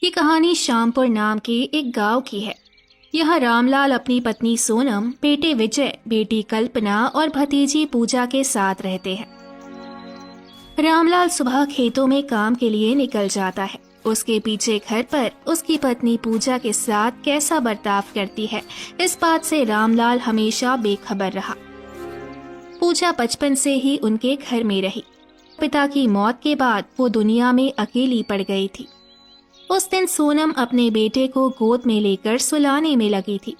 ये कहानी श्यामपुर नाम के एक गांव की है। यहाँ रामलाल अपनी पत्नी सोनम, बेटे विजय, बेटी कल्पना और भतीजी पूजा के साथ रहते हैं। रामलाल सुबह खेतों में काम के लिए निकल जाता है। उसके पीछे घर पर उसकी पत्नी पूजा के साथ कैसा बर्ताव करती है, इस बात से रामलाल हमेशा बेखबर रहा। पूजा बचपन से ही उनके घर में रही। पिता की मौत के बाद वो दुनिया में अकेली पड़ गई थी। उस दिन सोनम अपने बेटे को गोद में लेकर सुलाने में लगी थी।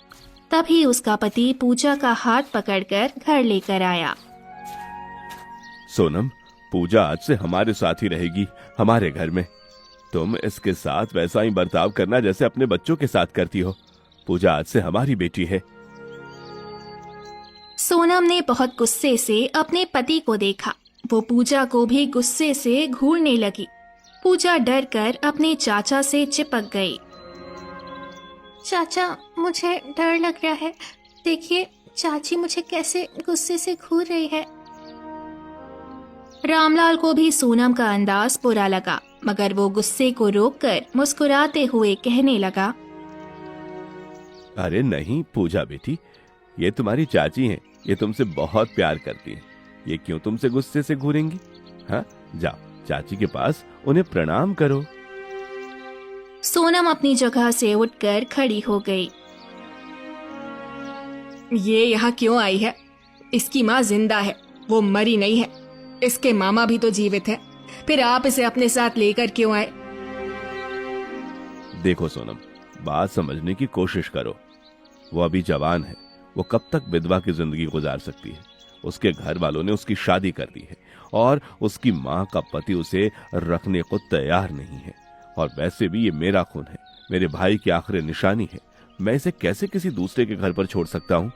तभी उसका पति पूजा का हाथ पकड़कर घर लेकर आया। सोनम, पूजा आज से हमारे साथ ही रहेगी, हमारे घर में। तुम इसके साथ वैसा ही बर्ताव करना जैसे अपने बच्चों के साथ करती हो। पूजा आज से हमारी बेटी है। सोनम ने बहुत गुस्से से अपने पति को देखा। वो पूजा को भी गुस्से से घूरने लगी। पूजा डर कर अपने चाचा से चिपक गई। चाचा, मुझे डर लग रहा है। देखिए चाची मुझे कैसे गुस्से से घूर रही है। रामलाल को भी सोनम का अंदाज बुरा लगा, मगर वो गुस्से को रोककर मुस्कुराते हुए कहने लगा, अरे नहीं पूजा बेटी, ये तुम्हारी चाची हैं। ये तुमसे बहुत प्यार करती हैं। ये क्यों तुमसे गुस्से से घूरेंगी? हाँ, जाओ चाची के पास उन्हें प्रणाम करो। सोनम अपनी जगह से उठकर खड़ी हो गई। ये यहाँ क्यों आई है? इसकी माँ जिंदा है, वो मरी नहीं है। इसके मामा भी तो जीवित है। फिर आप इसे अपने साथ लेकर क्यों आए? देखो सोनम, बात समझने की कोशिश करो। वो अभी जवान है। वो कब तक विधवा की जिंदगी गुजार सकती है? उसके घर वालों ने उसकी शादी कर दी है और उसकी माँ का पति उसे रखने को तैयार नहीं है। और वैसे भी ये मेरा खून है, मेरे भाई की आखिरी निशानी है। मैं इसे कैसे किसी दूसरे के घर पर छोड़ सकता हूँ?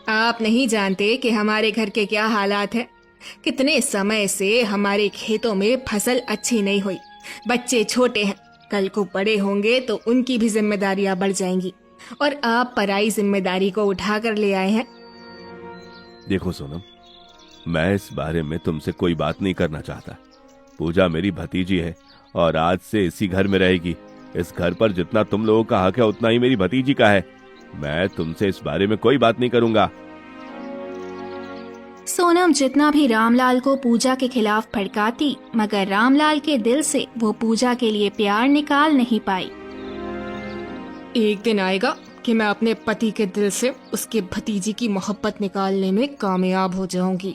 आप नहीं जानते कि हमारे घर के क्या हालात हैं। कितने समय से हमारे खेतों में फसल अच्छी नहीं हुई। बच्चे छोटे हैं, कल को बड़े होंगे तो उनकी भी जिम्मेदारियां बढ़ जाएंगी। और आप पराई जिम्मेदारी को उठा कर ले आए हैं। देखो सोनम, मैं इस बारे में तुमसे कोई बात नहीं करना चाहता। पूजा मेरी भतीजी है और आज से इसी घर में रहेगी। इस घर पर जितना तुम लोगों का हक है उतना ही मेरी भतीजी का है। मैं तुमसे इस बारे में कोई बात नहीं करूंगा। सोनम जितना भी रामलाल को पूजा के खिलाफ भड़काती, मगर रामलाल के दिल से वो पूजा के लिए प्यार निकाल नहीं पाई। एक दिन आएगा कि मैं अपने पति के दिल से उसके भतीजी की मोहब्बत निकालने में कामयाब हो जाऊंगी।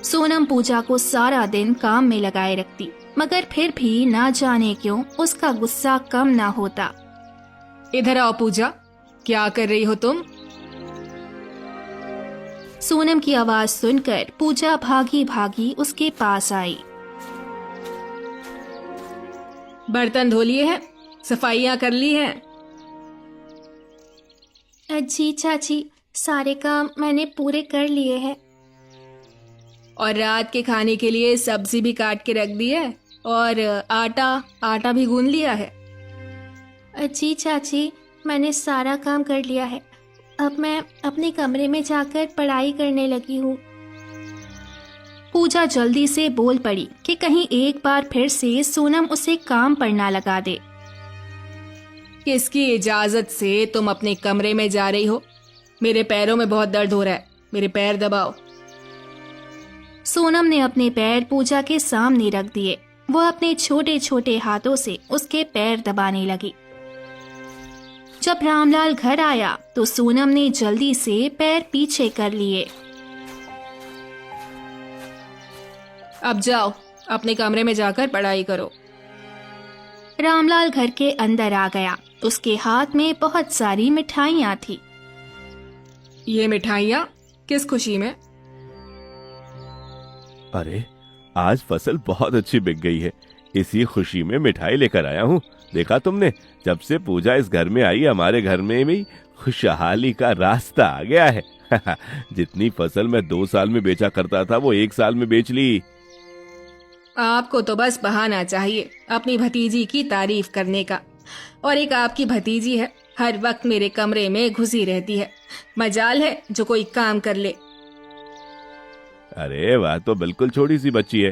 सोनम पूजा को सारा दिन काम में लगाए रखती, मगर फिर भी ना जाने क्यों उसका गुस्सा कम ना होता। इधर आओ पूजा, क्या कर रही हो तुम? सोनम की आवाज सुनकर पूजा भागी भागी उसके पास आई। बर्तन धो लिए हैं? सफाइयां कर ली हैं? जी चाची, सारे काम मैंने पूरे कर लिए हैं। और रात के खाने के लिए सब्जी भी काट के रख दी है और आटा भी गूंद लिया है? जी चाची, मैंने सारा काम कर लिया है। अब मैं अपने कमरे में जाकर पढ़ाई करने लगी हूँ। पूजा जल्दी से बोल पड़ी कि कहीं एक बार फिर से सोनम उसे काम पर ना लगा दे। किसकी इजाजत से तुम अपने कमरे में जा रही हो? मेरे पैरों में बहुत दर्द हो रहा है, मेरे पैर दबाओ। सोनम ने अपने पैर पूजा के सामने रख दिए। वो अपने छोटे छोटे हाथों से उसके पैर दबाने लगी। जब रामलाल घर आया तो सोनम ने जल्दी से पैर पीछे कर लिए। अब जाओ, अपने कमरे में जाकर पढ़ाई करो। रामलाल घर के अंदर आ गया। उसके हाथ में बहुत सारी मिठाइयाँ थी। ये मिठाइयाँ किस खुशी में? अरे, आज फसल बहुत अच्छी बिक गई है, इसी खुशी में मिठाई लेकर आया हूँ। देखा तुमने, जब से पूजा इस घर में आई हमारे घर में भी खुशहाली का रास्ता आ गया है। जितनी फसल मैं 2 साल में बेचा करता था वो 1 साल में बेच ली। आपको तो बस बहाना चाहिए अपनी भतीजी की तारीफ करने का। और एक आपकी भतीजी है हर वक्त मेरे कमरे में घुसी रहती है। मजाल है जो कोई काम कर ले। अरे वह तो बिल्कुल छोटी सी बच्ची है।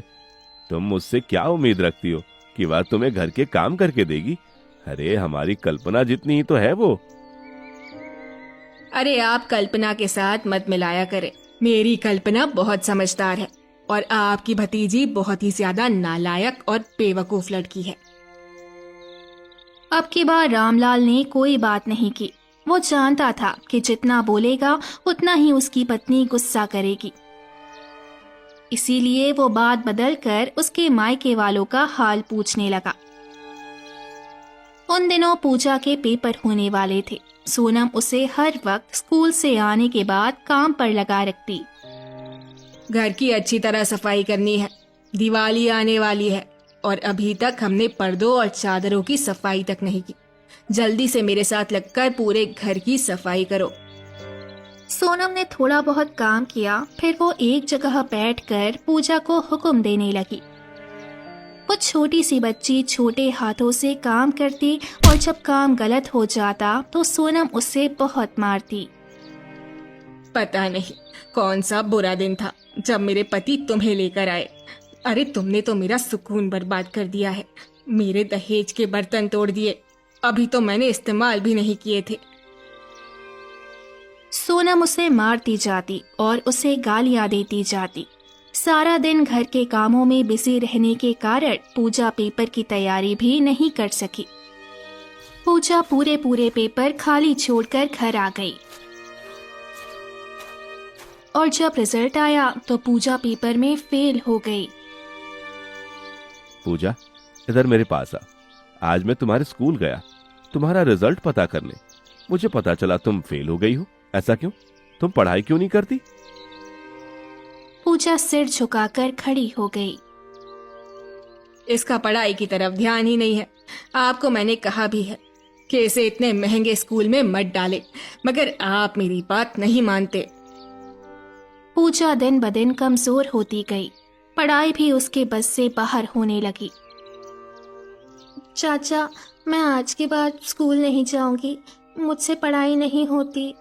तुम मुझसे क्या उम्मीद रखती हो कि वह तुम्हें घर के काम करके देगी? अरे हमारी कल्पना जितनी ही तो है वो। अरे आप कल्पना के साथ मत मिलाया करें। मेरी कल्पना बहुत समझदार है और आपकी भतीजी बहुत ही ज्यादा नालायक और बेवकूफ लड़की है। अब की बार रामलाल ने कोई बात नहीं की। वो जानता था कि जितना बोलेगा उतना ही उसकी पत्नी गुस्सा करेगी। इसीलिए वो बात बदलकर उसके मायके वालों का हाल पूछने लगा। उन दिनों पूजा के पेपर होने वाले थे। सोनम उसे हर वक्त स्कूल से आने के बाद काम पर लगा रखती। घर की अच्छी तरह सफाई करनी है, दिवाली आने वाली है और अभी तक हमने पर्दों और चादरों की सफाई तक नहीं की। जल्दी से मेरे साथ लगकर पूरे घर की सफाई करो। सोनम ने थोड़ा बहुत काम किया, फिर वो एक जगह बैठकर पूजा को हुक्म देने लगी। वो छोटी सी बच्ची छोटे हाथों से काम करती और जब काम गलत हो जाता तो सोनम उसे बहुत मारती। पता नहीं कौन सा बुरा दिन था जब मेरे पति तुम्हें लेकर आए। अरे तुमने तो मेरा सुकून बर्बाद कर दिया है। मेरे दहेज के बर्तन तोड़ दिए, अभी तो मैंने इस्तेमाल भी नहीं किए थे। सोनम उसे मारती जाती और उसे गालियां देती जाती। सारा दिन घर के कामों में बिजी रहने के कारण पूजा पेपर की तैयारी भी नहीं कर सकी। पूजा पूरे पेपर खाली छोड़कर घर आ गई और जब रिजल्ट आया तो पूजा पेपर में फेल हो गई। पूजा, इधर मेरे पास आ। आज मैं तुम्हारे स्कूल गया तुम्हारा रिजल्ट पता करने। मुझे पता चला तुम फेल हो गई हो। ऐसा क्यों? तुम पढ़ाई क्यों नहीं करती? पूजा सिर झुकाकर खड़ी हो गई। इसका पढ़ाई की तरफ ध्यान ही नहीं है। आपको मैंने कहा भी है कि इसे इतने महंगे स्कूल में मत डाले, मगर आप मेरी बात नहीं मानते। पूजा दिन ब दिन कमजोर होती गई। पढ़ाई भी उसके बस से बाहर होने लगी। चाचा, मैं आज के बाद स्कूल नहीं जाऊंगी, मुझसे पढ़ाई नहीं होती।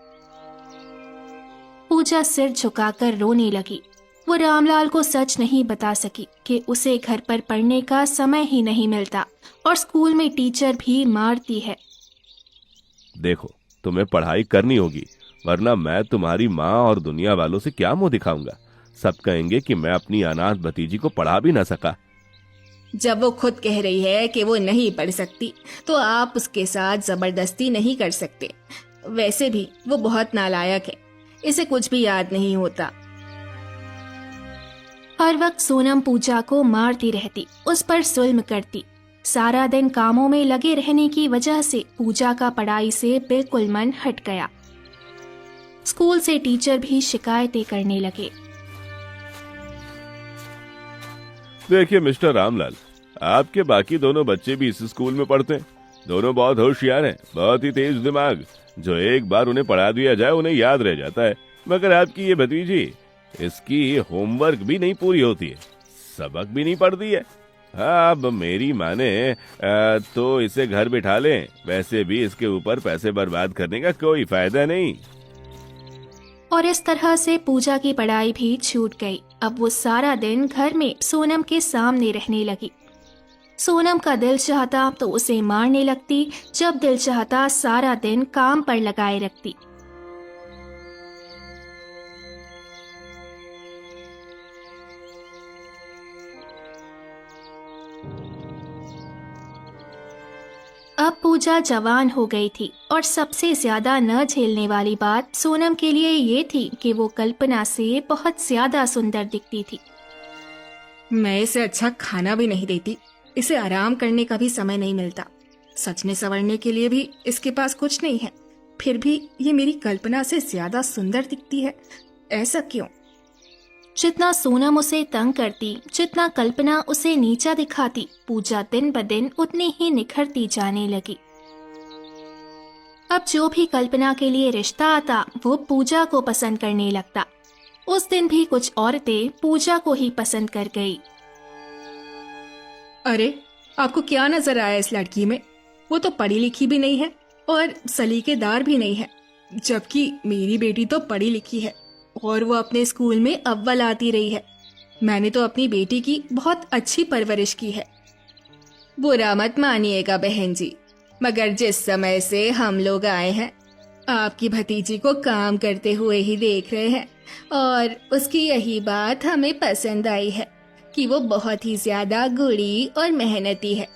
पूजा सिर झुकाकर रोने लगी। वो रामलाल को सच नहीं बता सकी कि उसे घर पर पढ़ने का समय ही नहीं मिलता और स्कूल में टीचर भी मारती है। देखो, तुम्हें पढ़ाई करनी होगी, वरना मैं तुम्हारी माँ और दुनिया वालों से क्या मुंह दिखाऊंगा। सब कहेंगे कि मैं अपनी अनाथ भतीजी को पढ़ा भी ना सका। जब वो खुद कह रही है कि वो नहीं पढ़ सकती तो आप उसके साथ जबरदस्ती नहीं कर सकते। वैसे भी वो बहुत नालायक है, इसे कुछ भी याद नहीं होता। हर वक्त सोनम पूजा को मारती रहती, उस पर जुल्म करती। सारा दिन कामों में लगे रहने की वजह से पूजा का पढ़ाई से बिल्कुल मन हट गया। स्कूल से टीचर भी शिकायतें करने लगे। देखिए मिस्टर रामलाल, आपके बाकी दोनों बच्चे भी इस स्कूल में पढ़ते हैं। दोनों बहुत होशियार हैं, बहुत ही तेज दिमाग। जो एक बार उन्हें पढ़ा दिया जाए उन्हें याद रह जाता है। मगर आपकी ये भतीजी, इसकी होमवर्क भी नहीं पूरी होती है, सबक भी नहीं पढ़ती है। हाँ, अब मेरी माने तो इसे घर बिठा लें। वैसे भी इसके ऊपर पैसे बर्बाद करने का कोई फायदा नहीं। और इस तरह से पूजा की पढ़ाई भी छूट गई। अब वो सारा दिन घर में सोनम के सामने रहने लगी। सोनम का दिल चाहता तो उसे मारने लगती, जब दिल चाहता सारा दिन काम पर लगाए रखती। अब पूजा जवान हो गई थी और सबसे ज्यादा न झेलने वाली बात सोनम के लिए ये थी कि वो कल्पना से बहुत ज्यादा सुंदर दिखती थी। मैं इसे अच्छा खाना भी नहीं देती, इसे आराम करने का भी समय नहीं मिलता। सजने संवरने के लिए भी इसके पास कुछ नहीं है, फिर भी ये मेरी कल्पना से ज्यादा सुंदर दिखती है। ऐसा क्यों? जितना सोनम उसे तंग करती, जितना कल्पना उसे नीचा दिखाती, पूजा दिन ब दिन उतनी ही निखरती जाने लगी। अब जो भी कल्पना के लिए रिश्ता आता वो पूजा को पसंद करने लगता। उस दिन भी कुछ औरतें पूजा को ही पसंद कर गई। अरे आपको क्या नजर आया इस लड़की में? वो तो पढ़ी लिखी भी नहीं है और सलीकेदार भी नहीं है। जबकि मेरी बेटी तो पढ़ी लिखी है और वो अपने स्कूल में अव्वल आती रही है। मैंने तो अपनी बेटी की बहुत अच्छी परवरिश की है। बुरा मत मानिएगा बहन जी, मगर जिस समय से हम लोग आए हैं आपकी भतीजी को काम करते हुए ही देख रहे हैं और उसकी यही बात हमें पसंद आई है कि वो बहुत ही ज्यादा गुणी और मेहनती है।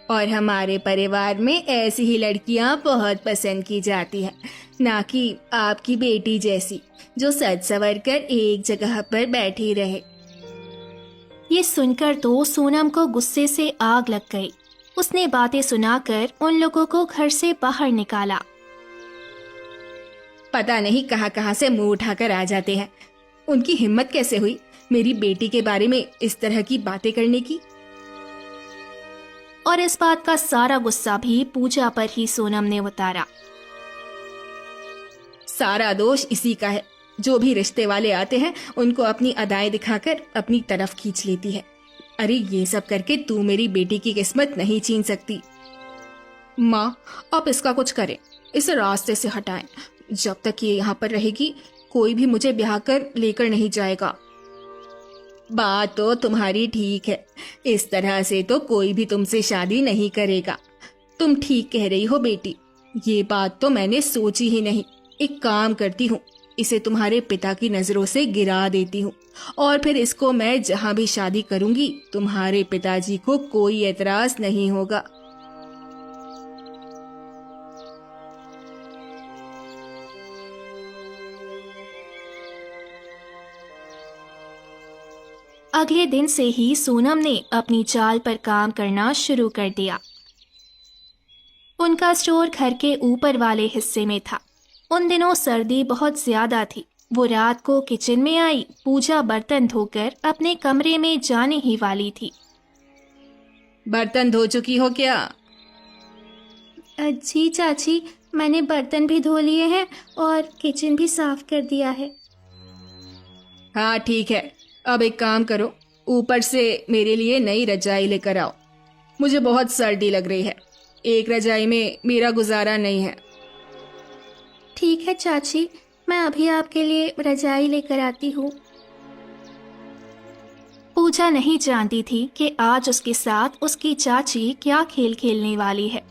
और हमारे परिवार में ऐसी ही लड़कियां बहुत पसंद की जाती हैं, ना कि आपकी बेटी जैसी जो सज संवर कर एक जगह पर बैठी रहे। ये सुनकर तो सोनम को गुस्से से आग लग गई। उसने बातें सुनाकर उन लोगों को घर से बाहर निकाला। पता नहीं कहाँ कहाँ से मुंह उठाकर आ जाते हैं। उनकी हिम्मत कैसे हुई मेरी बेटी के बारे में इस तरह की बातें करने की। और इस बात का सारा गुस्सा भी पूजा पर ही सोनम ने उतारा। सारा दोष इसी का है। जो भी रिश्ते वाले आते हैं उनको अपनी अदाएं दिखाकर अपनी तरफ खींच लेती है। अरे ये सब करके तू मेरी बेटी की किस्मत नहीं छीन सकती। माँ, आप इसका कुछ करें, इसे रास्ते से हटाएं। जब तक ये यहाँ पर रहेगी कोई भी मुझे ब्याह कर लेकर नहीं जाएगा। बात तो तुम्हारी ठीक है, इस तरह से तो कोई भी तुमसे शादी नहीं करेगा। तुम ठीक कह रही हो बेटी, ये बात तो मैंने सोची ही नहीं। एक काम करती हूँ, इसे तुम्हारे पिता की नजरों से गिरा देती हूँ और फिर इसको मैं जहाँ भी शादी करूंगी तुम्हारे पिताजी को कोई एतराज नहीं होगा। अगले दिन से ही सोनम ने अपनी चाल पर काम करना शुरू कर दिया। उनका स्टोर घर के ऊपर वाले हिस्से में था। उन दिनों सर्दी बहुत ज्यादा थी। वो रात को किचन में आई। पूजा बर्तन धोकर अपने कमरे में जाने ही वाली थी। बर्तन धो चुकी हो क्या? जी चाची, मैंने बर्तन भी धो लिए हैं और किचन भी साफ कर दिया है। हाँ ठीक है, अब एक काम करो, ऊपर से मेरे लिए नई रजाई लेकर आओ। मुझे बहुत सर्दी लग रही है, एक रजाई में मेरा गुजारा नहीं है। ठीक है चाची, मैं अभी आपके लिए रजाई लेकर आती हूँ। पूजा नहीं जानती थी कि आज उसके साथ उसकी चाची क्या खेल खेलने वाली है।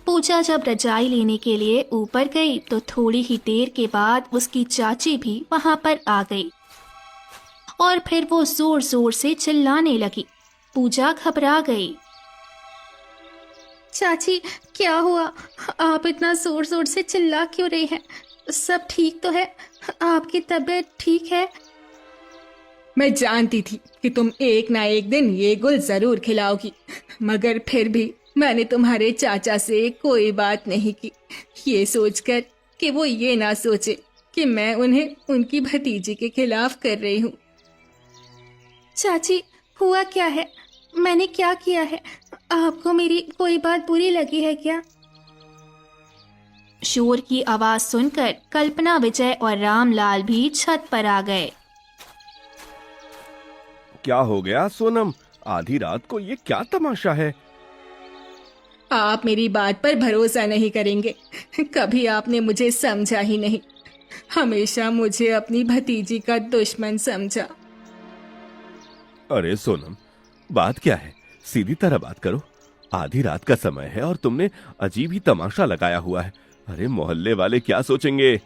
पूजा जब रजाई लेने के लिए ऊपर गई तो थोड़ी ही देर के बाद उसकी चाची भी वहां पर आ गई और फिर वो जोर जोर से चिल्लाने लगी। पूजा घबरा गई। चाची, क्या हुआ? आप इतना जोर जोर से चिल्ला क्यों रही हैं? सब ठीक तो है? आपकी तबीयत ठीक है? मैं जानती थी कि तुम एक ना एक दिन ये गुल जरूर खिलाओगी, मगर फिर भी मैंने तुम्हारे चाचा से कोई बात नहीं की, ये सोचकर कि वो ये ना सोचे कि मैं उन्हें उनकी भतीजी के खिलाफ कर रही हूँ। चाची, हुआ क्या है? मैंने क्या किया है? आपको मेरी कोई बात बुरी लगी है क्या? शोर की आवाज सुनकर कल्पना, विजय और रामलाल भी छत पर आ गए। क्या हो गया सोनम? आधी रात को ये क्या तमाशा है? आप मेरी बात पर भरोसा नहीं करेंगे। कभी आपने मुझे समझा ही नहीं, हमेशा मुझे अपनी भतीजी का दुश्मन समझा। अरे सोनम, बात क्या है? सीधी तरह बात करो। आधी रात का समय है और तुमने अजीब ही तमाशा लगाया हुआ है। अरे मोहल्ले वाले क्या सोचेंगे?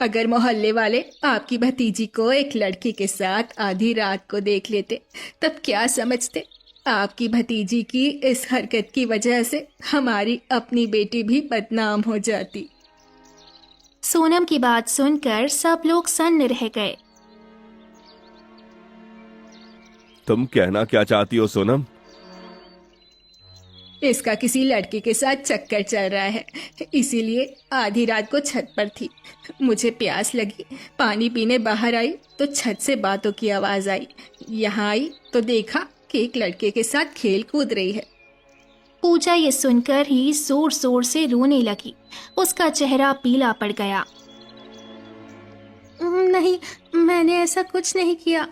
अगर मोहल्ले वाले आपकी भतीजी को एक लड़के के साथ आधी रात को देख लेते तब क्या समझते? आपकी भतीजी की इस हरकत की वजह से हमारी अपनी बेटी भी बदनाम हो जाती। सोनम की बात सुनकर सब लोग सन्न रह गए। तुम कहना क्या चाहती हो सोनम? इसका किसी लड़के के साथ चक्कर चल रहा है, इसीलिए आधी रात को छत पर थी। मुझे प्यास लगी, पानी पीने बाहर आई तो छत से बातों की आवाज आई। यहाँ आई तो देखा कि एक लड़के के साथ खेल कूद रही है। पूजा ये सुनकर ही जोर जोर से रोने लगी। उसका चेहरा पीला पड़ गया। नहीं, मैंने ऐसा कुछ नहीं किया।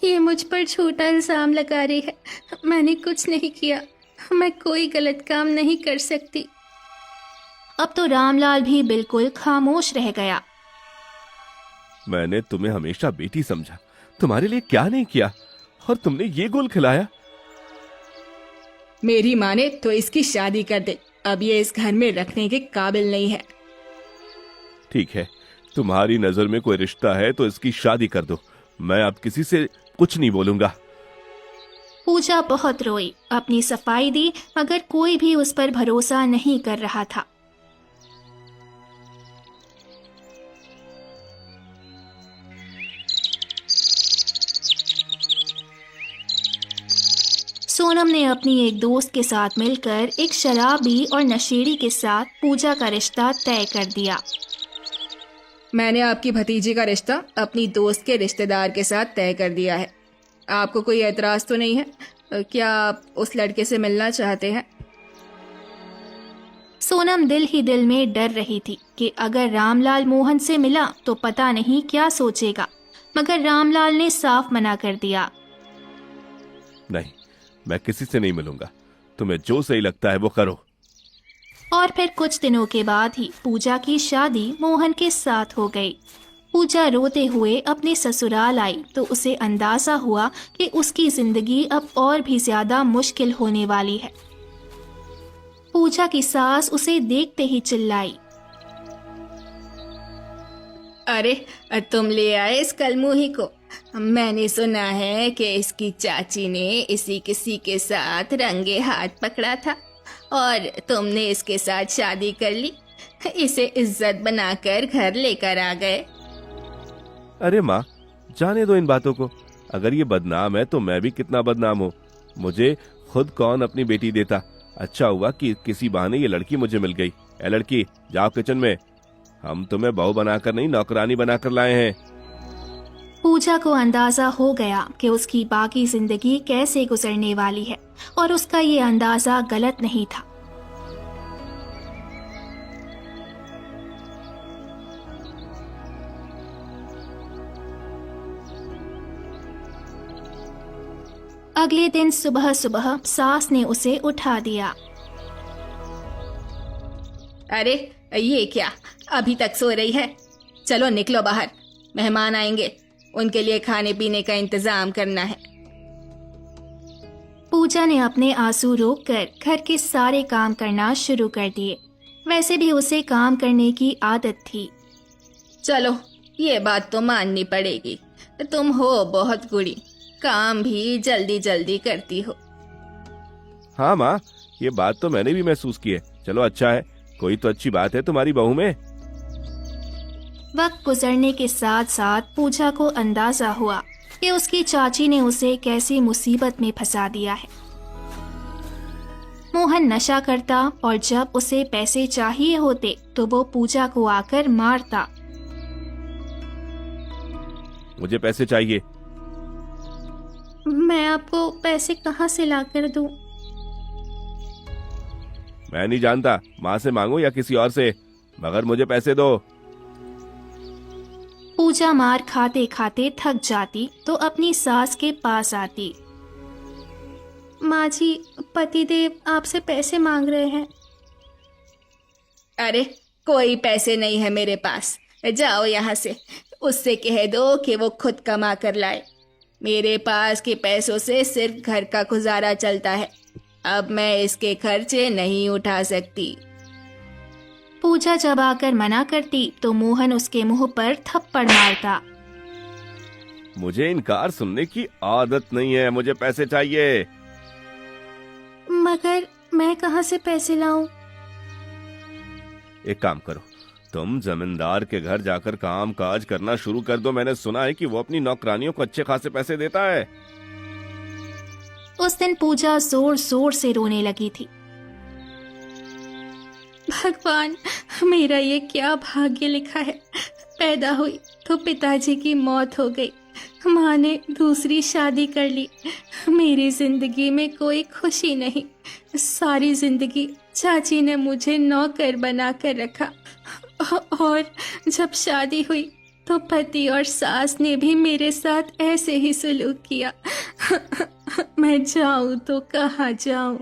ये मुझ पर झूठा इल्जाम लगा रही है। मैंने कुछ नहीं किया। मैं कोई गलत काम नहीं कर सकती। अब तो रामलाल भी बिल्कुल खामोश रह गया। मैंने तुम्हें हमेशा बेटी समझा, तुम्हारे लिए क्या नहीं किया, और तुमने ये गोल खिलाया। मेरी माँ ने तो इसकी शादी कर दे, अब ये इस घर में रखने के काबिल नहीं है। ठीक है, तुम्हारी नजर में कोई रिश्ता है तो इसकी शादी कर दो, मैं अब किसी से कुछ नहीं बोलूंगा। पूजा बहुत रोई, अपनी सफाई दी, मगर कोई भी उस पर भरोसा नहीं कर रहा था। सोनम ने अपनी एक दोस्त के साथ मिलकर एक शराबी और नशेड़ी के साथ पूजा का रिश्ता तय कर दिया। मैंने आपकी भतीजी का रिश्ता अपनी दोस्त के रिश्तेदार के साथ तय कर दिया है। आपको कोई एतराज तो नहीं है? क्या आप उस लड़के से मिलना चाहते हैं? सोनम दिल ही दिल में डर रही थी कि अगर रामलाल मोहन से मिला तो पता नहीं क्या सोचेगा, मगर रामलाल ने साफ मना कर दिया। नहीं, मैं किसी से नहीं मिलूंगा, तुम्हें जो सही लगता है वो करो। और फिर कुछ दिनों के बाद ही पूजा की शादी मोहन के साथ हो गई। पूजा रोते हुए अपने ससुराल आई तो उसे अंदाजा हुआ कि उसकी जिंदगी अब और भी ज्यादा मुश्किल होने वाली है। पूजा की सास उसे देखते ही चिल्लाई, अरे तुम ले आए इस कलमुही को? मैंने सुना है कि इसकी चाची ने इसी किसी के साथ रंगे हाथ पकड़ा था और तुमने इसके साथ शादी कर ली, इसे इज्जत बनाकर घर लेकर आ गए। अरे माँ, जाने दो इन बातों को। अगर ये बदनाम है तो मैं भी कितना बदनाम हूँ। मुझे खुद कौन अपनी बेटी देता। अच्छा हुआ कि किसी बहाने ये लड़की मुझे मिल गई। ए लड़की, जाओ किचन में, हम तुम्हें बहू बनाकर नहीं नौकरानी बनाकर लाए हैं। पूजा को अंदाजा हो गया कि उसकी बाकी जिंदगी कैसे गुजरने वाली है, और उसका ये अंदाजा गलत नहीं था। अगले दिन सुबह सुबह सास ने उसे उठा दिया। अरे ये क्या, अभी तक सो रही है? चलो निकलो बाहर, मेहमान आएंगे, उनके लिए खाने पीने का इंतजाम करना है। पूजा ने अपने आंसू रोककर घर के सारे काम करना शुरू कर दिए। वैसे भी उसे काम करने की आदत थी। चलो, ये बात तो माननी पड़ेगी, तुम हो बहुत गुड़ी, काम भी जल्दी जल्दी करती हो। हाँ माँ, ये बात तो मैंने भी महसूस की है। चलो अच्छा है, कोई तो अच्छी बात है तुम्हारी बहू में। वक्त गुजरने के साथ साथ पूजा को अंदाजा हुआ कि उसकी चाची ने उसे कैसी मुसीबत में फंसा दिया है। मोहन नशा करता और जब उसे पैसे चाहिए होते तो वो पूजा को आकर मारता। मुझे पैसे चाहिए। मैं आपको पैसे कहाँ से लाकर दूं? मैं नहीं जानता, माँ से मांगो या किसी और से, मगर मुझे पैसे दो। पूजा मार खाते खाते थक जाती तो अपनी सास के पास आती। माँ जी, पतिदेव आपसे पैसे मांग रहे हैं। अरे कोई पैसे नहीं है मेरे पास, जाओ यहाँ से, उससे कह दो कि वो खुद कमा कर लाए। मेरे पास के पैसों से सिर्फ घर का गुजारा चलता है, अब मैं इसके खर्चे नहीं उठा सकती। पूजा जब आकर मना करती तो मोहन उसके मुंह पर थप्पड़ मारता। मुझे इनकार सुनने की आदत नहीं है, मुझे पैसे चाहिए। मगर मैं कहाँ से पैसे लाऊं? एक काम करो, तुम जमींदार के घर जाकर काम काज करना शुरू कर दो। मैंने सुना है कि वो अपनी नौकरानियों को अच्छे खासे पैसे देता है। उस दिन पूजा जोर जोर से रोने लगी थी। भगवान, मेरा ये क्या भाग्य लिखा है। पैदा हुई तो पिताजी की मौत हो गई, माँ ने दूसरी शादी कर ली, मेरी जिंदगी में कोई खुशी नहीं। सारी जिंदगी चाची ने मुझे नौकर बना कर रखा, और जब शादी हुई तो पति और सास ने भी मेरे साथ ऐसे ही सलूक किया। मैं जाऊं तो कहाँ जाऊं?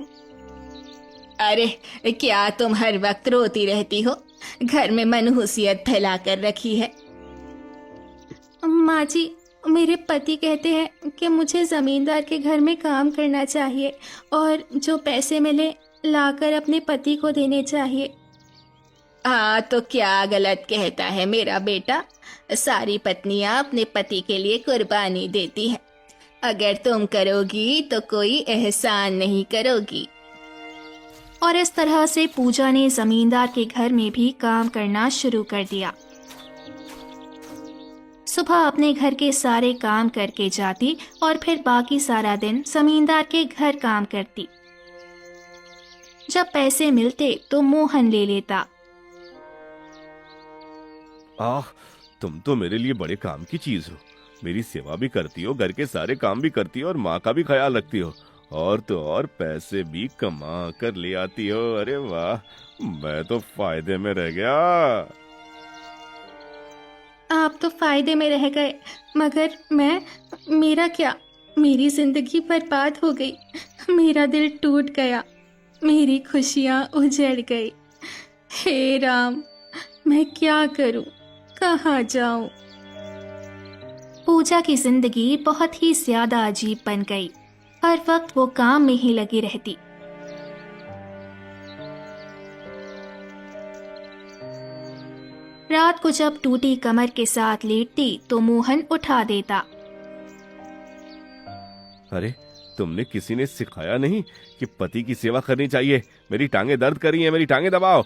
अरे, क्या तुम हर वक्त रोती रहती हो? घर में मनहूसियत फैला कर रखी है। माँ जी, मेरे पति कहते हैं कि मुझे जमींदार के घर में काम करना चाहिए और जो पैसे मिले लाकर अपने पति को देने चाहिए। हाँ, तो क्या गलत कहता है मेरा बेटा? सारी पत्नियां अपने पति के लिए कुर्बानी देती हैं। अगर तुम करोगी तो कोई एहसान नहीं करोगी। और इस तरह से पूजा ने जमींदार के घर में भी काम करना शुरू कर दिया। सुबह अपने घर के सारे काम करके जाती और फिर बाकी सारा दिन जमींदार के घर काम करती। जब पैसे मिलते तो मोहन ले लेता। आह, तुम तो मेरे लिए बड़े काम की चीज हो। मेरी सेवा भी करती हो, घर के सारे काम भी करती हो और माँ का भी ख्याल रखती हो, और तो और पैसे भी कमा कर ले आती हो। अरे वाह, मैं तो फायदे में रह गया। आप तो फायदे में रह गए, मगर मेरा क्या? मेरी जिंदगी बर्बाद हो गई, मेरा दिल टूट गया, मेरी खुशियाँ उजड़ गई। हे राम, मैं क्या करूं, कहाँ जाऊं? पूजा की जिंदगी बहुत ही ज्यादा अजीब बन गई। हर वक्त वो काम में ही लगी रहती। रात को जब टूटी कमर के साथ लेटती तो मोहन उठा देता। अरे, तुमने किसी ने सिखाया नहीं कि पति की सेवा करनी चाहिए? मेरी टांगे दर्द कर रही हैं, मेरी टांगे दबाओ।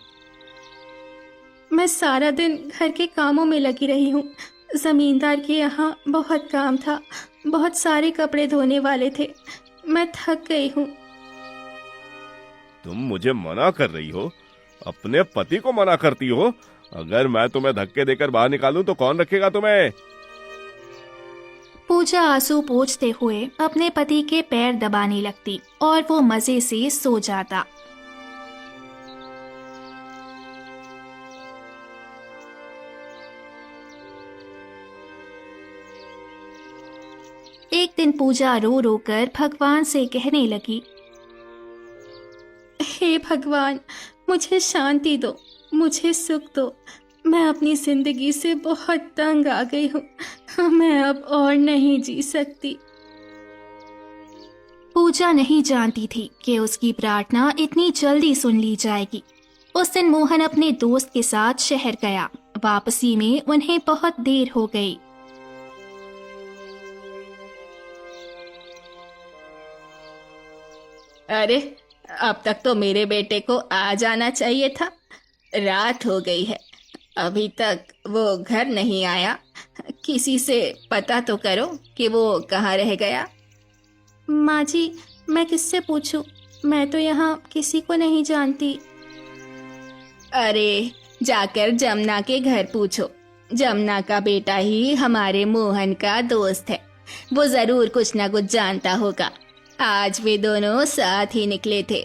मैं सारा दिन घर के कामों में लगी रही हूँ। जमींदार के यहाँ बहुत काम था, बहुत सारे कपड़े धोने वाले थे। मैं थक गई हूँ। तुम मुझे मना कर रही हो? अपने पति को मना करती हो? अगर मैं तुम्हें धक्के देकर बाहर निकालूं तो कौन रखेगा तुम्हें? पूजा आंसू पोंछते हुए अपने पति के पैर दबाने लगती और वो मजे से सो जाता। एक दिन पूजा रो रो कर भगवान से कहने लगी, हे भगवान, मुझे शांति दो, मुझे सुख दो। मैं अपनी जिंदगी से बहुत तंग आ गई हूँ, मैं अब और नहीं जी सकती। पूजा नहीं जानती थी कि उसकी प्रार्थना इतनी जल्दी सुन ली जाएगी। उस दिन मोहन अपने दोस्त के साथ शहर गया। वापसी में उन्हें बहुत देर हो गई। अरे, अब तक तो मेरे बेटे को आ जाना चाहिए था। रात हो गई है, अभी तक वो घर नहीं आया। किसी से पता तो करो कि वो कहाँ रह गया। माँ जी, मैं किससे पूछूं? मैं तो यहाँ किसी को नहीं जानती। अरे, जाकर जमुना के घर पूछो। जमुना का बेटा ही हमारे मोहन का दोस्त है, वो जरूर कुछ ना कुछ जानता होगा। आज वे दोनों साथ ही निकले थे।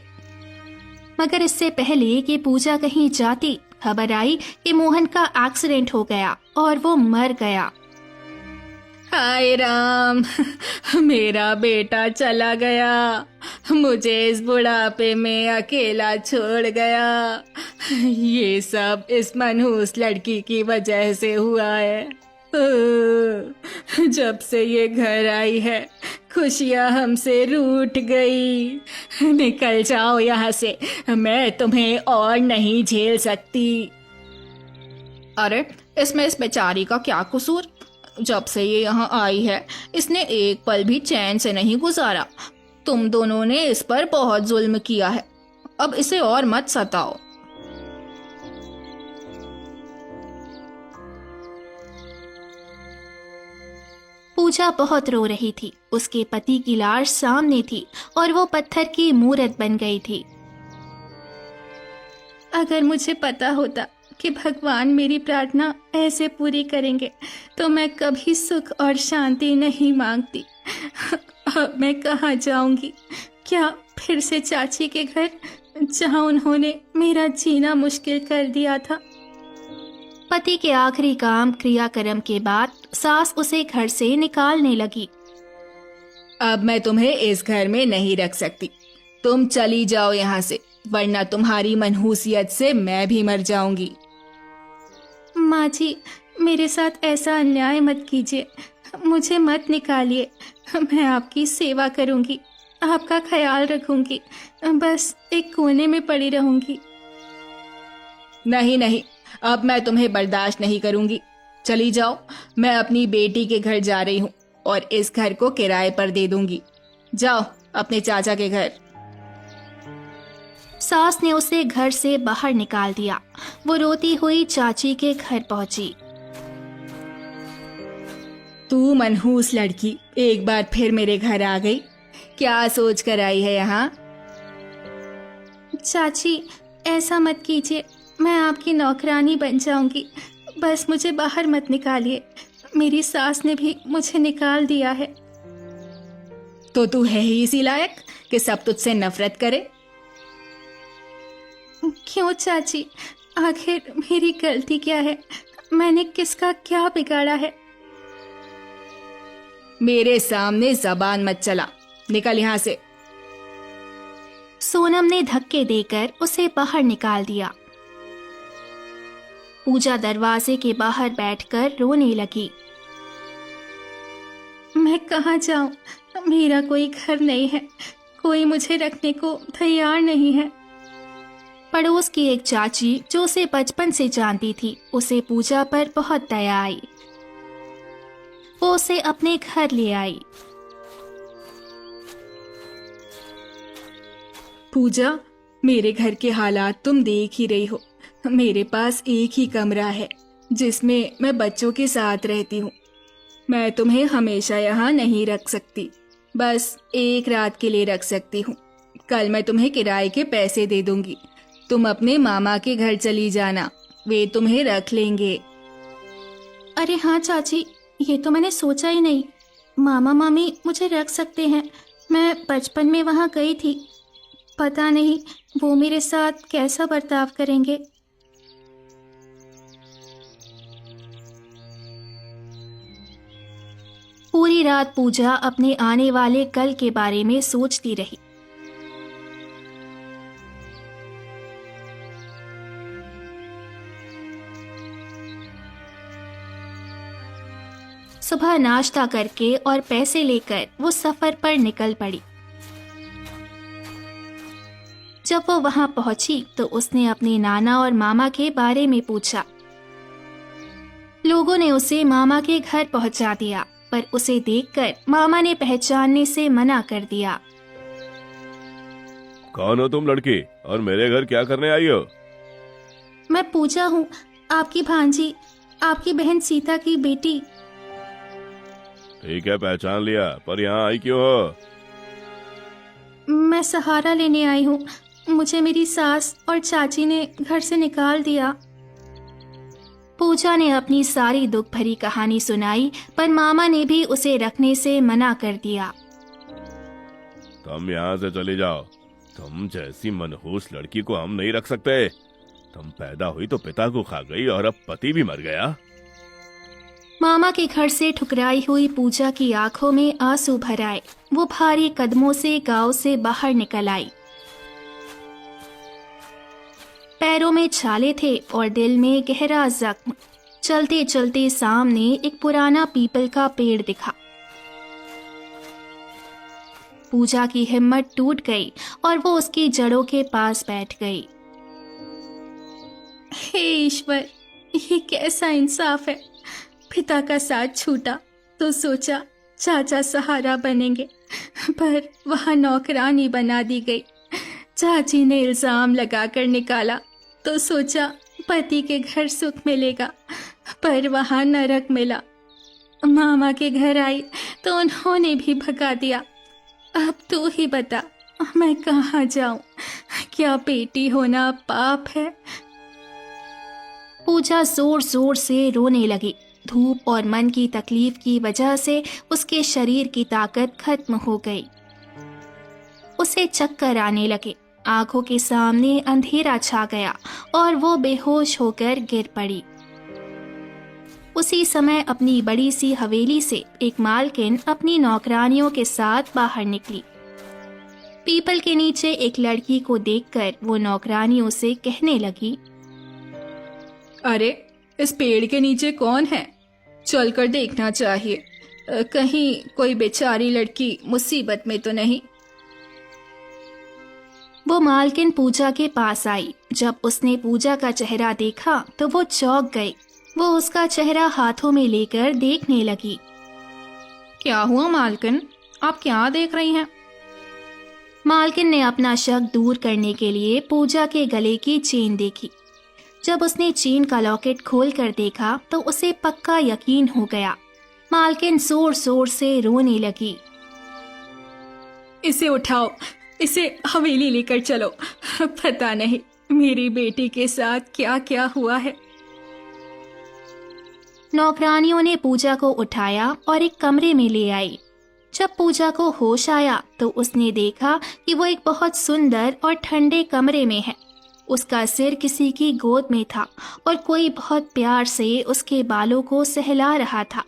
मगर इससे पहले कि पूजा कहीं जाती, खबर आई कि मोहन का एक्सीडेंट हो गया और वो मर गया। हाय राम, मेरा बेटा चला गया, मुझे इस बुढ़ापे में अकेला छोड़ गया। ये सब इस मनहूस लड़की की वजह से हुआ है। जब से ये घर आई है, खुशियां हमसे रूठ गई। निकल जाओ यहाँ से, मैं तुम्हें और नहीं झेल सकती। अरे, इसमें इस बेचारी का क्या कसूर? जब से ये यहाँ आई है, इसने एक पल भी चैन से नहीं गुजारा। तुम दोनों ने इस पर बहुत जुल्म किया है, अब इसे और मत सताओ। पूजा बहुत रो रही थी। उसके पति की लाश सामने थी और वो पत्थर की मूर्त बन गई थी। अगर मुझे पता होता कि भगवान मेरी प्रार्थना ऐसे पूरी करेंगे तो मैं कभी सुख और शांति नहीं मांगती। अब मैं कहाँ जाऊंगी? क्या फिर से चाची के घर, जहाँ उन्होंने मेरा जीना मुश्किल कर दिया था? पति के आखिरी काम क्रियाक्रम के बाद सास उसे घर से निकालने लगी। अब मैं तुम्हें इस घर में नहीं रख सकती, तुम चली जाओ यहाँ से। वरना तुम्हारी मनहूसियत से मैं भी मर जाऊंगी। माँ जी, मेरे साथ ऐसा अन्याय मत कीजिए, मुझे मत निकालिए। मैं आपकी सेवा करूंगी, आपका ख्याल रखूंगी, बस एक कोने में पड़ी रहूंगी। नहीं नहीं, अब मैं तुम्हें बर्दाश्त नहीं करूंगी। चली जाओ, मैं अपनी बेटी के घर जा रही हूँ और इस घर को किराए पर दे दूंगी। जाओ अपने चाचा के घर। सास ने उसे घर से बाहर निकाल दिया। वो रोती हुई चाची के घर पहुंची। तू मनहूस लड़की एक बार फिर मेरे घर आ गई। क्या सोच कर आई है यहाँ? चाची, ऐसा मत कीजिए, मैं आपकी नौकरानी बन जाऊंगी, बस मुझे बाहर मत निकालिए। मेरी सास ने भी मुझे निकाल दिया है। तो तू है ही इसी लायक कि सब तुझसे नफरत करे। क्यों चाची, आखिर मेरी गलती क्या है? मैंने किसका क्या बिगाड़ा है? मेरे सामने जबान मत चला, निकल यहाँ से। सोनम ने धक्के देकर उसे बाहर निकाल दिया। पूजा दरवाजे के बाहर बैठकर रोने लगी। मैं कहाँ जाऊं? मेरा कोई घर नहीं है, कोई मुझे रखने को तैयार नहीं है। पड़ोस की एक चाची जो उसे बचपन से जानती थी, उसे पूजा पर बहुत दया आई। वो उसे अपने घर ले आई। पूजा, मेरे घर के हालात तुम देख ही रही हो। मेरे पास एक ही कमरा है जिसमें मैं बच्चों के साथ रहती हूँ। मैं तुम्हें हमेशा यहाँ नहीं रख सकती, बस एक रात के लिए रख सकती हूँ। कल मैं तुम्हें किराए के पैसे दे दूंगी। तुम अपने मामा के घर चली जाना, वे तुम्हें रख लेंगे। अरे हाँ चाची, ये तो मैंने सोचा ही नहीं। मामा मामी मुझे रख सकते हैं, मैं बचपन में वहाँ गई थी। पता नहीं वो मेरे साथ कैसा बर्ताव करेंगे। पूरी रात पूजा अपने आने वाले कल के बारे में सोचती रही। सुबह नाश्ता करके और पैसे लेकर वो सफर पर निकल पड़ी। जब वो वहां पहुंची तो उसने अपने नाना और मामा के बारे में पूछा। लोगों ने उसे मामा के घर पहुंचा दिया, पर उसे देखकर मामा ने पहचानने से मना कर दिया। कौन हो तुम लड़की, और मेरे घर क्या करने आई हो? मैं पूजा हूँ, आपकी भांजी, आपकी बहन सीता की बेटी। ठीक है, पहचान लिया, पर यहाँ आई क्यों हो? मैं सहारा लेने आई हूँ। मुझे मेरी सास और चाची ने घर से निकाल दिया। पूजा ने अपनी सारी दुख भरी कहानी सुनाई, पर मामा ने भी उसे रखने से मना कर दिया। तुम यहाँ से चली जाओ। तुम जैसी मनहूस लड़की को हम नहीं रख सकते। तुम पैदा हुई तो पिता को खा गई और अब पति भी मर गया। मामा के घर से ठुकराई हुई पूजा की आंखों में आंसू भर आए। वो भारी कदमों से गांव से बाहर निकल आई। पैरों में छाले थे और दिल में गहरा जख्म। चलते चलते सामने एक पुराना पीपल का पेड़ दिखा। पूजा की हिम्मत टूट गई और वो उसकी जड़ों के पास बैठ गई। हे ईश्वर, ये कैसा इंसाफ है। पिता का साथ छूटा तो सोचा चाचा सहारा बनेंगे, पर वहां नौकरानी बना दी गई। चाची ने इल्जाम लगाकर निकाला तो सोचा पति के घर सुख मिलेगा, पर वहां नरक मिला। मामा के घर आई तो उन्होंने भी भगा दिया। अब तू ही बता, मैं कहाँ जाऊं? क्या बेटी होना पाप है? पूजा जोर जोर से रोने लगी। धूप और मन की तकलीफ की वजह से उसके शरीर की ताकत खत्म हो गई। उसे चक्कर आने लगे। आंखों के सामने अंधेरा छा गया और वो बेहोश होकर गिर पड़ी। उसी समय अपनी बड़ी सी हवेली से एक मालकिन अपनी नौकरानियों के साथ बाहर निकली। पीपल के नीचे एक लड़की को देखकर वो नौकरानियों से कहने लगी, अरे इस पेड़ के नीचे कौन है? चलकर देखना चाहिए, कहीं कोई बेचारी लड़की मुसीबत में तो नहीं। वो मालकिन पूजा के पास आई। जब उसने पूजा का चेहरा देखा तो वो चौंक गई। वो उसका चेहरा हाथों में लेकर देखने लगी। क्या हुआ मालकिन, आप क्या देख रही हैं? मालकिन ने अपना शक दूर करने के लिए पूजा के गले की चेन देखी। जब उसने चेन का लॉकेट खोल कर देखा तो उसे पक्का यकीन हो गया। मालकिन जोर जोर से रोने लगी। इसे उठाओ, इसे हवेली लेकर चलो, पता नहीं मेरी बेटी के साथ क्या क्या हुआ है। नौकरानियों ने पूजा को उठाया और एक कमरे में ले आई। जब पूजा को होश आया तो उसने देखा कि वो एक बहुत सुंदर और ठंडे कमरे में है। उसका सिर किसी की गोद में था और कोई बहुत प्यार से उसके बालों को सहला रहा था।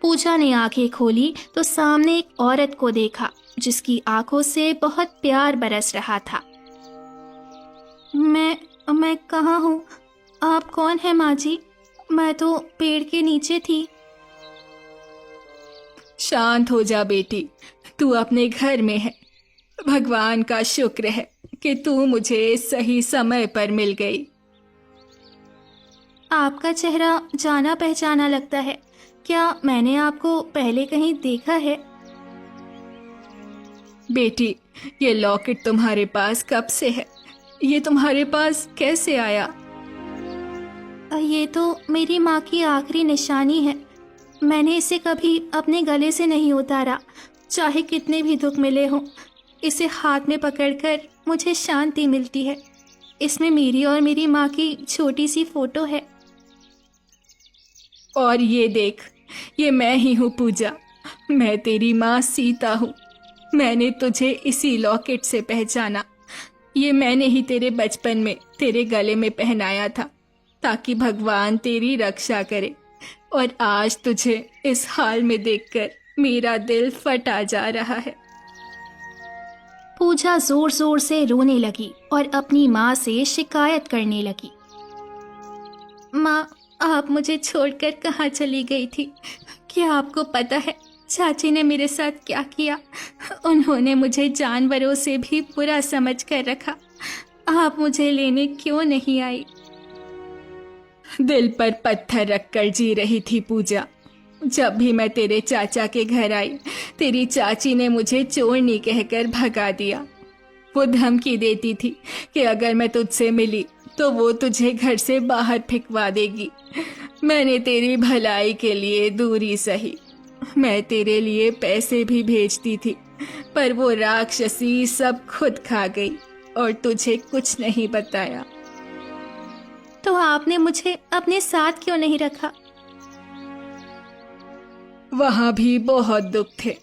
पूजा ने आंखें खोली तो सामने एक औरत को देखा जिसकी आंखों से बहुत प्यार बरस रहा था। मैं कहाँ हूँ? आप कौन है माँ जी? मैं तो पेड़ के नीचे थी। शांत हो जा बेटी, तू अपने घर में है। भगवान का शुक्र है कि तू मुझे सही समय पर मिल गई। आपका चेहरा जाना पहचाना लगता है। क्या मैंने आपको पहले कहीं देखा है? बेटी, ये लॉकेट तुम्हारे पास कब से है? ये तुम्हारे पास कैसे आया? ये तो मेरी माँ की आखिरी निशानी है। मैंने इसे कभी अपने गले से नहीं उतारा, चाहे कितने भी दुख मिले हों। इसे हाथ में पकड़कर मुझे शांति मिलती है। इसमें मेरी और मेरी माँ की छोटी सी फोटो है। और ये देख, ये मैं ही हूँ पूजा। मैं तेरी माँ सीता हूँ। मैंने तुझे इसी लॉकेट से पहचाना। ये मैंने ही तेरे बचपन में तेरे गले में पहनाया था ताकि भगवान तेरी रक्षा करे। और आज तुझे इस हाल में देखकर मेरा दिल फटा जा रहा है। पूजा जोर जोर से रोने लगी और अपनी माँ से शिकायत करने लगी। माँ, आप मुझे छोड़कर कहाँ चली गई थी? क्या आपको पता है चाची ने मेरे साथ क्या किया? उन्होंने मुझे जानवरों से भी बुरा समझ कर रखा। आप मुझे लेने क्यों नहीं आई? दिल पर पत्थर रखकर जी रही थी पूजा। जब भी मैं तेरे चाचा के घर आई, तेरी चाची ने मुझे चोरनी कहकर भगा दिया। वो धमकी देती थी कि अगर मैं तुझसे मिली तो वो तुझे घर से बाहर फेंकवा देगी। मैंने तेरी भलाई के लिए दूरी सही। मैं तेरे लिए पैसे भी भेजती थी, पर वो राक्षसी सब खुद खा गई और तुझे कुछ नहीं बताया। तो आपने मुझे अपने साथ क्यों नहीं रखा? वहां भी बहुत दुख थे।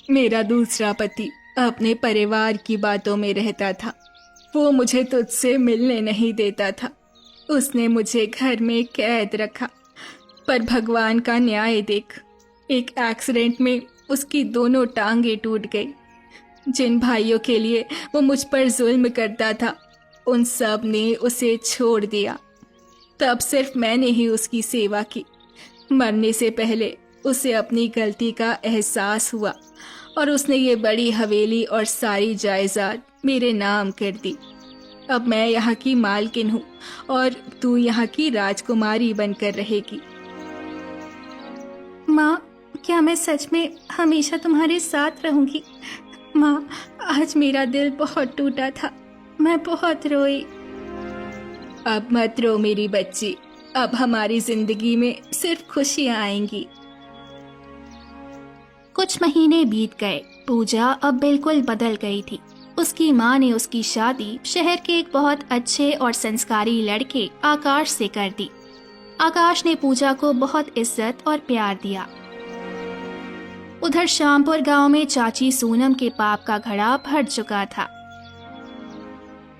मेरा दूसरा पति अपने परिवार की बातों में रहता था। वो मुझे तुझसे मिलने नहीं देता था। उसने मुझे घर में कैद रखा। पर भगवान का न्याय देख, एक एक्सीडेंट में उसकी दोनों टांगे टूट गई। जिन भाइयों के लिए वो मुझ पर जुल्म करता था, उन सब ने उसे छोड़ दिया। तब सिर्फ मैंने ही उसकी सेवा की। मरने से पहले उसे अपनी गलती का एहसास हुआ और उसने ये बड़ी हवेली और सारी जायदाद मेरे नाम कर दी। अब मैं यहाँ की मालकिन हूँ और तू यहाँ की राजकुमारी बनकर रहेगी। माँ, क्या मैं सच में हमेशा तुम्हारे साथ रहूंगी? माँ, आज मेरा दिल बहुत टूटा था। मैं बहुत रोई। अब मत रो मेरी बच्ची। अब हमारी जिंदगी में सिर्फ खुशियाँ आएंगी। कुछ महीने बीत गए। पूजा अब बिल्कुल बदल गई थी। उसकी माँ ने उसकी शादी शहर के एक बहुत अच्छे और संस्कारी लड़के आकाश से कर दी। आकाश ने पूजा को बहुत इज्जत और प्यार दिया। उधर श्यामपुर गांव में चाची सोनम के पाप का घड़ा भर चुका था।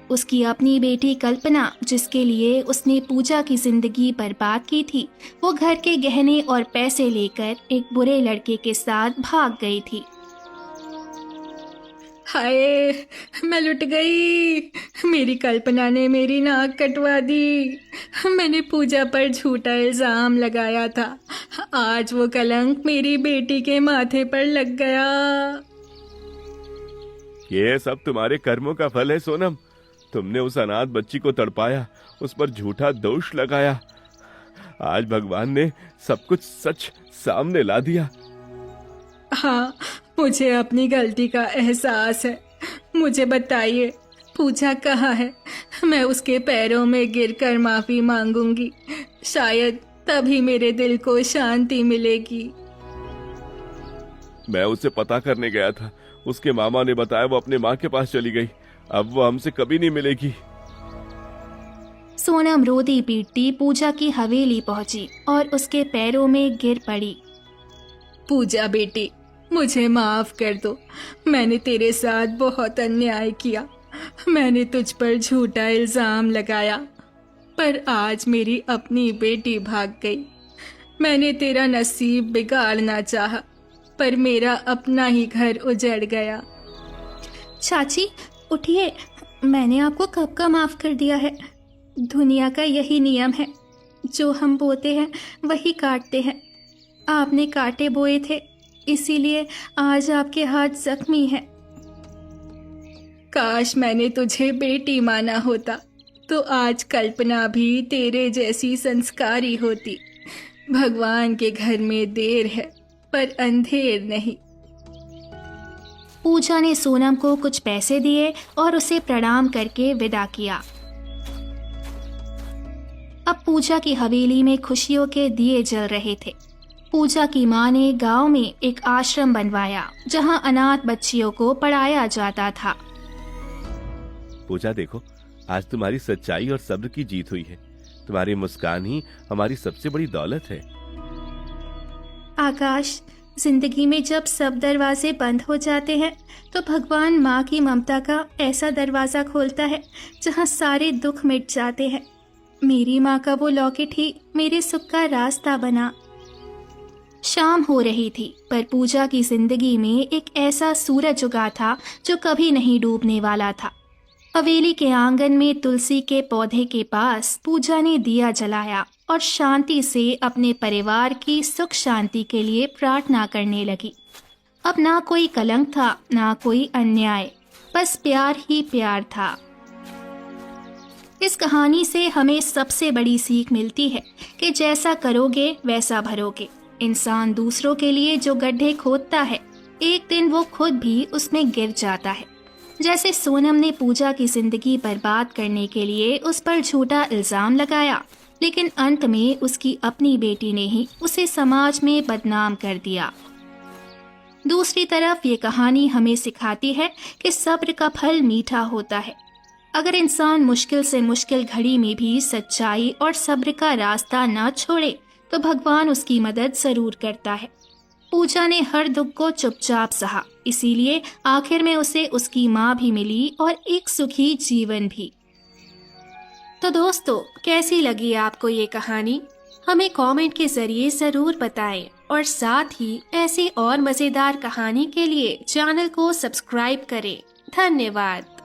उसकी अपनी बेटी कल्पना, जिसके लिए उसने पूजा की जिंदगी बर्बाद की थी, वो घर के गहने और पैसे लेकर एक बुरे लड़के के साथ भाग गई थी। हाय, मैं लुट गई। मेरी कल्पना ने मेरी नाक कटवा दी। मैंने पूजा पर झूठा इल्जाम लगाया था। आज वो कलंक मेरी बेटी के माथे पर लग गया। ये सब तुम्हारे कर्मों का फल है सोनम। तुमने उस अनाथ बच्ची को तड़पाया, उस पर झूठा दोष लगाया। आज भगवान ने सब कुछ सच सामने ला दिया। हाँ, मुझे अपनी गलती का एहसास है। मुझे बताइए, पूजा कहाँ है? मैं उसके पैरों में गिरकर माफी मांगूंगी। शायद तभी मेरे दिल को शांति मिलेगी। मैं उसे पता करने गया था। उसके मामा ने बताया वो अपने माँ के पास चली गई। अब वो हमसे कभी नहीं मिलेगी। सोनम रोती पीटती पूजा की हवेली पहुंची और उसके पैरों में गिर पड़ी। पूजा बेटी, मुझे माफ कर दो। मैंने तेरे साथ बहुत अन्याय किया। मैंने तुझ पर झूठा इल्जाम लगाया, पर आज मेरी अपनी बेटी भाग गई। मैंने तेरा नसीब बिगाड़ना चाहा, पर मेरा अपना ही घर उजड़ गया। चाची उठिए, मैंने आपको कब का माफ कर दिया है। दुनिया का यही नियम है, जो हम बोते हैं वही काटते हैं। आपने कांटे बोए थे, इसीलिए आज आपके हाथ जख्मी हैं। काश मैंने तुझे बेटी माना होता, तो आज कल्पना भी तेरे जैसी संस्कारी होती। भगवान के घर में देर है, पर अंधेर नहीं। पूजा ने सोनम को कुछ पैसे दिए और उसे प्रणाम करके विदा किया। अब पूजा की हवेली में खुशियों के दिए जल रहे थे। पूजा की माँ ने गांव में एक आश्रम बनवाया, जहां अनाथ बच्चियों को पढ़ाया जाता था। पूजा देखो, आज तुम्हारी सच्चाई और सब्र की जीत हुई है। तुम्हारी मुस्कान ही हमारी सबसे बड़ी दौलत है। आकाश, जिंदगी में जब सब दरवाजे बंद हो जाते हैं, तो भगवान माँ की ममता का ऐसा दरवाजा खोलता है जहाँ सारे दुख मिट जाते हैं। मेरी माँ का वो लॉकेट ही मेरे सुख का रास्ता बना। शाम हो रही थी, पर पूजा की जिंदगी में एक ऐसा सूरज उगा था जो कभी नहीं डूबने वाला था। हवेली के आंगन में तुलसी के पौधे के पास पूजा ने दिया जलाया और शांति से अपने परिवार की सुख शांति के लिए प्रार्थना करने लगी। अब ना कोई कलंक था, ना कोई अन्याय, बस प्यार ही प्यार था। इस कहानी से हमें सबसे बड़ी सीख मिलती है कि जैसा करोगे वैसा भरोगे। इंसान दूसरों के लिए जो गड्ढे खोदता है, एक दिन वो खुद भी उसमें गिर जाता है। जैसे सोनम ने पूजा की जिंदगी बर्बाद करने के लिए उस पर झूठा इल्जाम लगाया, लेकिन अंत में उसकी अपनी बेटी ने ही उसे समाज में बदनाम कर दिया। दूसरी तरफ ये कहानी हमें सिखाती है कि सब्र का फल मीठा होता है। अगर इंसान मुश्किल से मुश्किल घड़ी में भी सच्चाई और सब्र का रास्ता ना छोड़े, तो भगवान उसकी मदद जरूर करता है। पूजा ने हर दुख को चुपचाप सहा, इसीलिए आखिर में उसे उसकी माँ भी मिली और एक सुखी जीवन भी। तो दोस्तों, कैसी लगी आपको ये कहानी? हमें कमेंट के जरिए जरूर बताएं और साथ ही ऐसी और मजेदार कहानी के लिए चैनल को सब्सक्राइब करें। धन्यवाद।